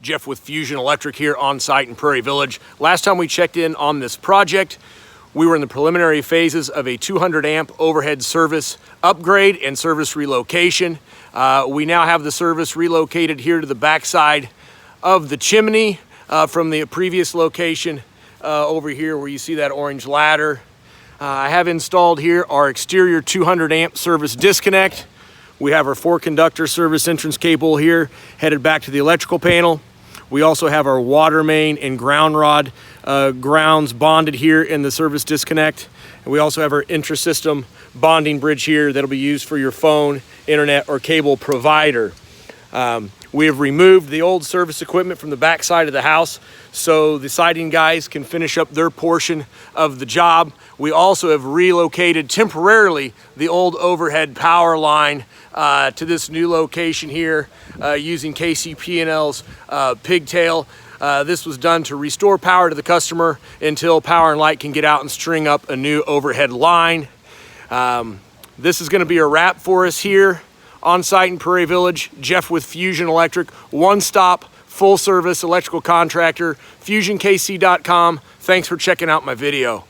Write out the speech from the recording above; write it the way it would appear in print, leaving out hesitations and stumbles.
Jeff with Fusion Electric here on site in Prairie Village. Last time we checked in on this project, we were in the preliminary phases of a 200 amp overhead service upgrade and service relocation. We now have the service relocated here to the backside of the chimney from the previous location over here where you see that orange ladder. I have installed here our exterior 200 amp service disconnect. We have our 4-conductor service entrance cable here headed back to the electrical panel. We also have our water main and ground rod grounds bonded here in the service disconnect. And we also have our intra-system bonding bridge here that'll be used for your phone, internet, or cable provider. We have removed the old service equipment from the back side of the house so the siding guys can finish up their portion of the job. We also have relocated temporarily the old overhead power line to this new location here using KCP&L's pigtail. This was done to restore power to the customer until Power and Light can get out and string up a new overhead line. This is going to be a wrap for us here on site in Prairie Village. Jeff with Fusion Electric, one-stop, full-service electrical contractor, fusionkc.com. Thanks for checking out my video.